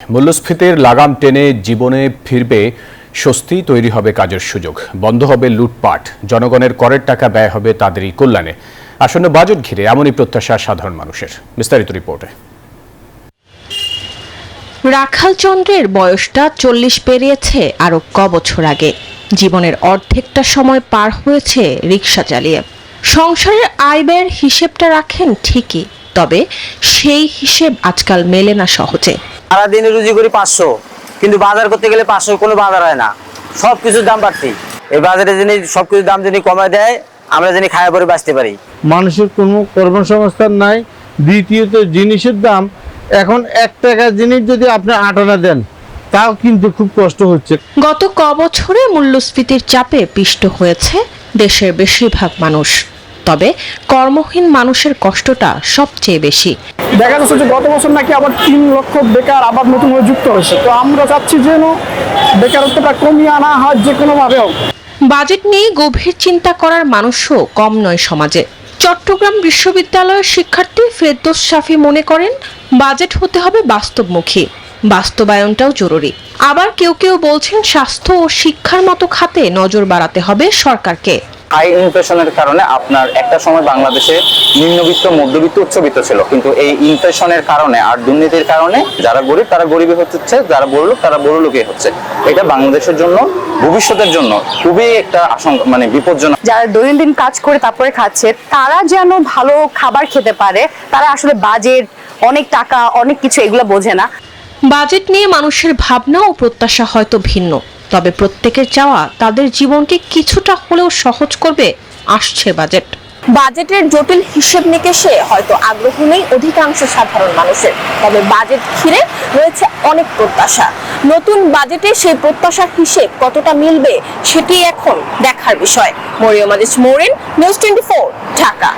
মূল্যস্ফীতির লাগাম টেনে জীবনে ফিরবে স্বস্তি, তৈরি হবে কাজের সুযোগ, বন্ধ হবে লুটপাট, জনগণের করের টাকা ব্যয় হবে তাদেরই কল্যাণে। আসন্ন বাজেট ঘিরে এমনই প্রত্যাশা সাধারণ মানুষের। বিস্তারিত রিপোর্টে। রাখাল চন্দ্রের বয়সটা 40 পেরিয়েছে আরো বছর আগে। জীবনের অর্ধেকটা সময় পার হয়েছে রিক্সা চালিয়ে। সংসারের আয় ব্যয়ের হিসেবটা রাখেন ঠিকই, তবে সেই হিসেব আজকাল মেলে না সহজে। সারাদিনে রুজি করি 500, কিন্তু বাজার করতে গেলে 500 কোনো বাজার হয় না। সবকিছুর দাম বাড়তি। এই বাজারে যিনি সবকিছুর দাম যিনি কমায় দেয়, আমরা যিনি খায়া পরে বাঁচতে পারি। মানুষের কোনো কর্মসংস্থান নাই। দ্বিতীয়ত জিনিসের দাম এখন 1 টাকার জিনিস যদি আপনি 8 আনা দেন, তাও কিন্তু খুব কষ্ট হচ্ছে। গত বছরে মূল্যস্ফীতির চাপে পিষ্ট হয়েছে দেশের বেশিরভাগ মানুষ, তবে কর্মহীন মানুষের কষ্টটা সবচেয়ে বেশি। দেখা যাচ্ছে যে গত বছর নাকি আবার 3 লক্ষ বেকার আবার নতুন হয়ে যুক্ত হয়েছে। তো আমরা চাচ্ছি যেন বেকারত্বটা কমিয়ে আনা হয় যে কোনোভাবে হোক। বাজেট নিয়ে গভীর চিন্তা করার মানুষও কম নয় সমাজে। চট্টগ্রাম বিশ্ববিদ্যালয়ের শিক্ষার্থী ফেরদৌস শাফি মনে করেন, বাজেট হতে হবে বাস্তবমুখী, বাস্তবায়নটাও জরুরি। আবার কেউ কেউ বলছেন স্বাস্থ্য ও শিক্ষার মতো খাতে নজর বাড়াতে হবে সরকারকে। হাই ইনফ্লেশনের কারণে আপনার একটা সময় বাংলাদেশে নিম্নবিত্ত, মধ্যবিত্ত, উচ্চবিত্ত ছিল, কিন্তু এই ইনফ্লেশনের কারণে আর দুর্নীতির কারণে যারা গরিব তারা গরিবই হচ্ছে, যারা বড়লোক তারা বড়লোকই হচ্ছে। এটা বাংলাদেশের জন্য, ভবিষ্যতের জন্য খুবই একটা আশঙ্কা, মানে বিপজ্জনক। যারা দৈনন্দিন কাজ করে তারপরে খাচ্ছে, তারা যেন ভালো খাবার খেতে পারে। তারা আসলে বাজেট, অনেক টাকা, অনেক কিছু এগুলো বোঝে না। বাজেট নিয়ে মানুষের ভাবনা ও প্রত্যাশা হয়তো ভিন্ন, তবে প্রত্যেকের চাওয়া তাদের জীবনকে কিছুটা হলেও সহজ করবে আসছে বাজেট। বাজেটের জটিল হিসেব নিকেশে হয়তো আগ্রহ নেই অধিকাংশ সাধারণ মানুষের, তবে বাজেট ঘিরে রয়েছে অনেক প্রত্যাশা। নতুন বাজেটে সেই প্রত্যাশার হিসেব কতটা মিলবে সেটি এখন দেখার বিষয়। মরিয়ম আজিজ, মরিন, নিউজ 24, ঢাকা।